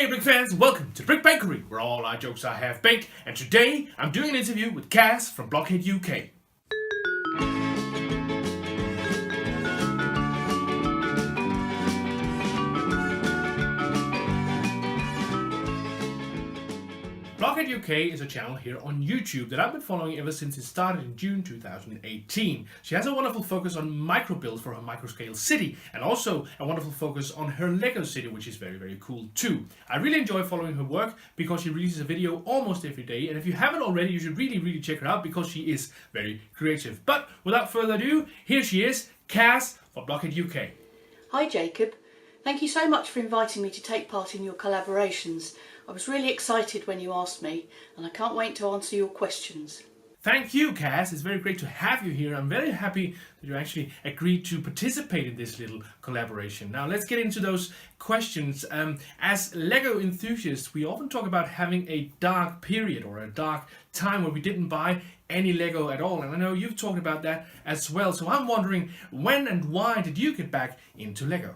brick fans, welcome to Brick Bakery, where all our jokes are half baked, and today I'm doing an interview with Cass from BlockheadUK. BlockheadUK is a channel here on YouTube that I've been following ever since it started in June 2018. She has a wonderful focus on micro-build for her micro-scale city, and also a wonderful focus on her Lego city, which is very, very cool too. I really enjoy following her work because she releases a video almost every day, and if you haven't already, you should really check her out because she is very creative. But without further ado, here she is, Cass for BlockheadUK. Hi Jacob, thank you so much for inviting me to take part in your collaborations. I was really excited when you asked me, and I can't wait to answer your questions. Thank you, Cass. It's very great to have you here. I'm very happy that you actually agreed to participate in this little collaboration. Now, let's get into those questions. As Lego enthusiasts, we often talk about having a dark period or a dark time where we didn't buy any Lego at all. And I know you've talked about that as well. So I'm wondering, when and why did you get back into Lego?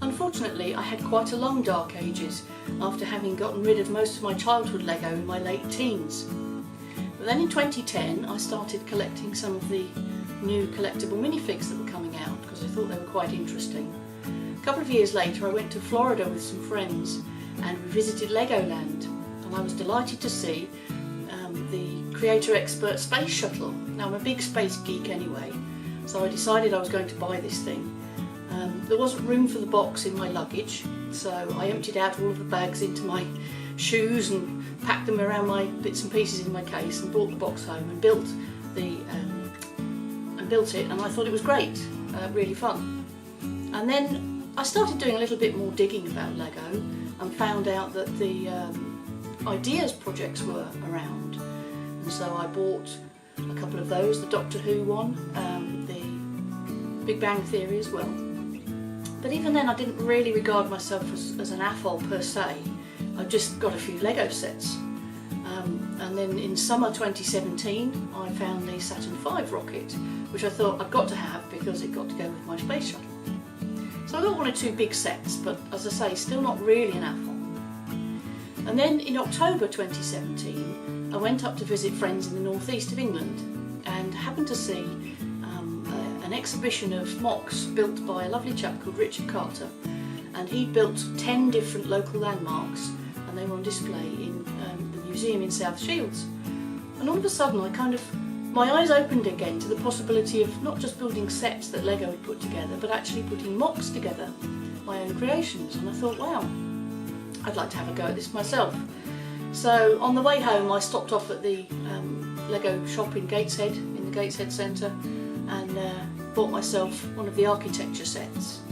Unfortunately, I had quite a long dark ages after having gotten rid of most of my childhood Lego in my late teens. But then in 2010 I started collecting some of the new collectible minifigs that were coming out because I thought they were quite interesting. A couple of years later I went to Florida with some friends and we visited Legoland, and I was delighted to see the Creator Expert Space Shuttle. Now I'm a big space geek anyway, so I decided I was going to buy this thing. There wasn't room for the box in my luggage, so I emptied out all of the bags into my shoes and packed them around my bits and pieces in my case and brought the box home and built it, and I thought it was great, really fun. And then I started doing a little bit more digging about Lego and found out that the Ideas projects were around, and so I bought a couple of those, the Doctor Who one, the Big Bang Theory as well. But even then I didn't really regard myself as an AFOL per se. I just got a few Lego sets. And then in summer 2017 I found the Saturn V rocket, which I thought I'd got to have because it got to go with my space shuttle. So I got one or two big sets, but as I say, still not really an AFOL. And then in October 2017 I went up to visit friends in the northeast of England and happened to see an exhibition of mocks built by a lovely chap called Richard Carter, and he built 10 different local landmarks and they were on display in the museum in South Shields. And all of a sudden my eyes opened again to the possibility of not just building sets that Lego had put together, but actually putting mocks together, my own creations. And I thought, wow, I'd like to have a go at this myself. So on the way home I stopped off at the Lego shop in Gateshead, in the Gateshead Centre, and bought myself one of the architecture sets.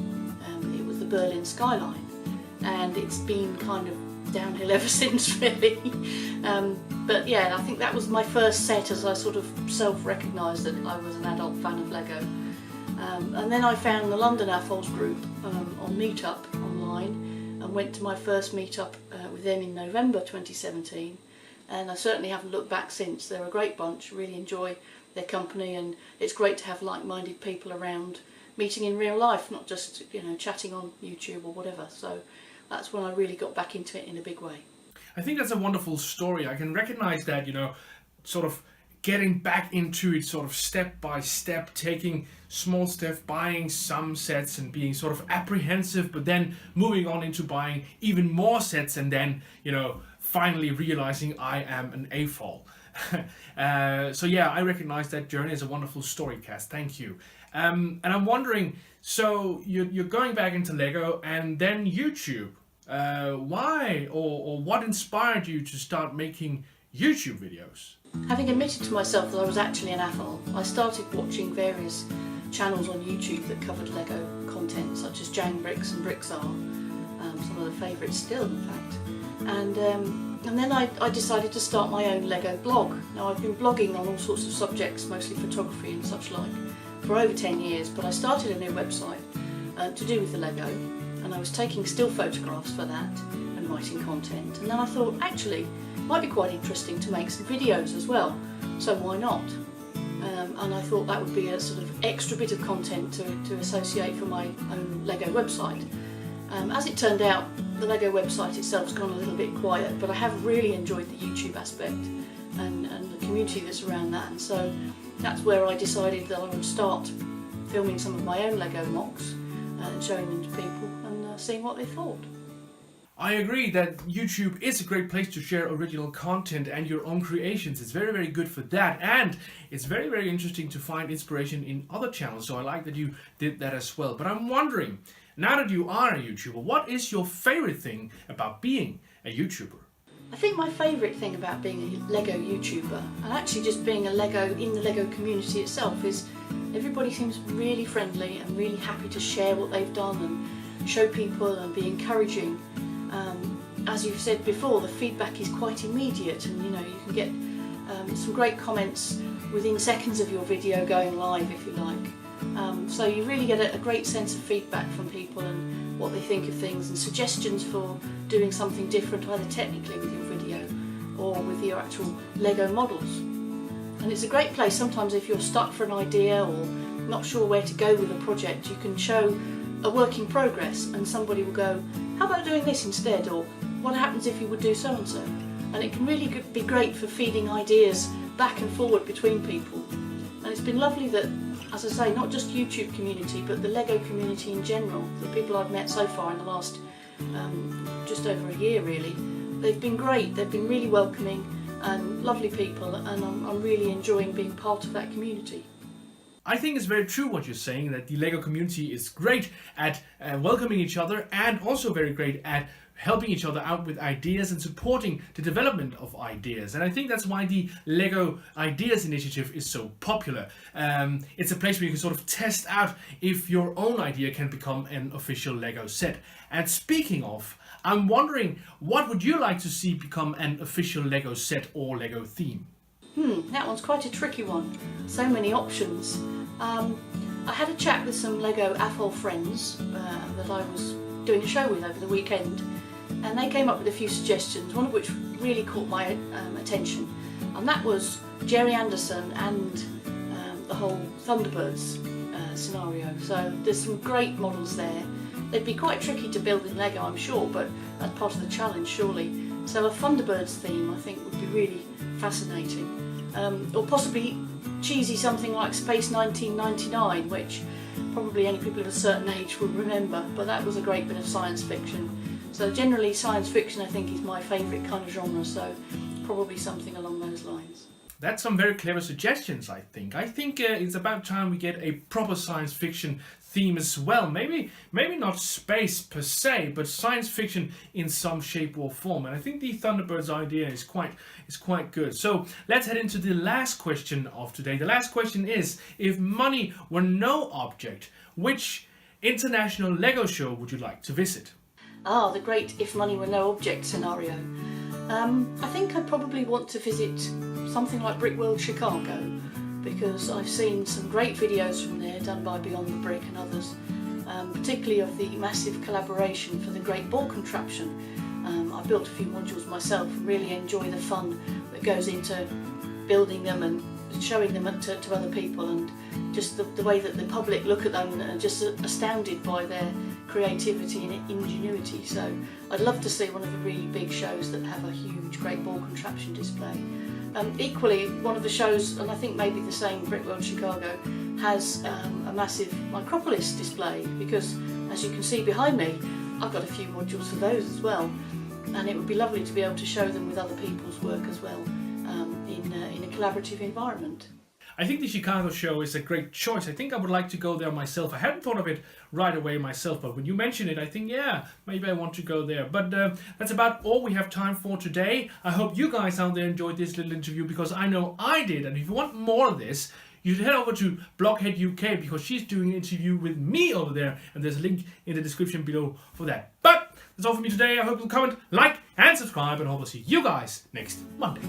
It was the Berlin skyline, and it's been kind of downhill ever since really. But yeah, I think that was my first set as I sort of self-recognised that I was an adult fan of Lego. And then I found the London AFOLs group on Meetup online and went to my first meetup with them in November 2017, and I certainly haven't looked back since. They're a great bunch, really enjoy their company, and it's great to have like-minded people around, meeting in real life, not just, you know, chatting on YouTube or whatever. So that's when I really got back into it in a big way. I think that's a wonderful story. I can recognize that, you know, sort of getting back into it sort of step by step, taking small steps, buying some sets and being sort of apprehensive, but then moving on into buying even more sets and then, you know, finally realizing I am an AFOL. So yeah, I recognize that journey as a wonderful story, Cass. Thank you. And I'm wondering, so you're going back into Lego and then YouTube. Why or what inspired you to start making YouTube videos? Having admitted to myself that I was actually an AFOL, I started watching various channels on YouTube that covered Lego content, such as Jang Bricks and Bricks are, some of the favourites still in fact. And then I decided to start my own Lego blog. Now I've been blogging on all sorts of subjects, mostly photography and such like, for over 10 years, but I started a new website to do with the Lego, and I was taking still photographs for that and writing content. And then I thought, actually, it might be quite interesting to make some videos as well, so why not? And I thought that would be a sort of extra bit of content to associate for my own Lego website. As it turned out, the Lego website itself has gone a little bit quiet, but I have really enjoyed the YouTube aspect and the community that's around that, and so that's where I decided that I would start filming some of my own Lego mocks and showing them to people and seeing what they thought. I agree that YouTube is a great place to share original content and your own creations. It's very, very good for that, and it's very, very interesting to find inspiration in other channels, so I like that you did that as well. But I'm wondering, now that you are a YouTuber, what is your favorite thing about being a YouTuber? I think my favourite thing about being a Lego YouTuber, and actually just being a Lego in the Lego community itself, is everybody seems really friendly and really happy to share what they've done and show people and be encouraging. As you've said before, the feedback is quite immediate, and you know, you can get some great comments within seconds of your video going live, if you like. So you really get a great sense of feedback from people and what they think of things, and suggestions for doing something different, either technically with your video or with your actual Lego models. And it's a great place sometimes if you're stuck for an idea or not sure where to go with a project. You can show a work in progress and somebody will go, how about doing this instead, or what happens if you would do so and so. And it can really be great for feeding ideas back and forward between people. And it's been lovely that, as I say, not just YouTube community but the Lego community in general, the people I've met so far in the last just over a year really, they've been great, they've been really welcoming and lovely people, and I'm really enjoying being part of that community. I think it's very true what you're saying, that the Lego community is great at welcoming each other and also very great at helping each other out with ideas and supporting the development of ideas. And I think that's why the Lego Ideas Initiative is so popular. It's a place where you can sort of test out if your own idea can become an official Lego set. And speaking of, I'm wondering, what would you like to see become an official Lego set or Lego theme? That one's quite a tricky one. So many options. I had a chat with some Lego AFOL friends that I was doing a show with over the weekend, and they came up with a few suggestions, one of which really caught my attention, and that was Jerry Anderson and the whole Thunderbirds scenario. So there's some great models there. They'd be quite tricky to build in Lego, I'm sure, but that's part of the challenge surely. So a Thunderbirds theme I think would be really fascinating. Or possibly cheesy something like Space 1999, which probably only people of a certain age will remember, but that was a great bit of science fiction. So generally science fiction I think is my favourite kind of genre, so probably something along those lines. That's some very clever suggestions, I think. I think it's about time we get a proper science fiction theme as well. Maybe not space per se, but science fiction in some shape or form. And I think the Thunderbirds idea is quite good. So let's head into the last question of today. The last question is, if money were no object, which international Lego show would you like to visit? Ah, the great if money were no object scenario. I think I'd probably want to visit something like Brick World Chicago, because I've seen some great videos from there done by Beyond the Brick and others, particularly of the massive collaboration for the Great Ball Contraption. I built a few modules myself and really enjoy the fun that goes into building them and showing them to other people, and just the way that the public look at them and are just astounded by their creativity and ingenuity. So I'd love to see one of the really big shows that have a huge Great Ball Contraption display. Equally, one of the shows, and I think maybe the same, Brick World Chicago, has a massive Micropolis display, because as you can see behind me, I've got a few modules for those as well, and it would be lovely to be able to show them with other people's work as well, in a collaborative environment. I think the Chicago show is a great choice. I think I would like to go there myself. I hadn't thought of it right away myself, but when you mention it, I think, yeah, maybe I want to go there. But that's about all we have time for today. I hope you guys out there enjoyed this little interview, because I know I did. And if you want more of this, you should head over to BlockheadUK, because she's doing an interview with me over there, and there's a link in the description below for that. But that's all for me today. I hope you'll comment, like, and subscribe, and I hope I'll see you guys next Monday.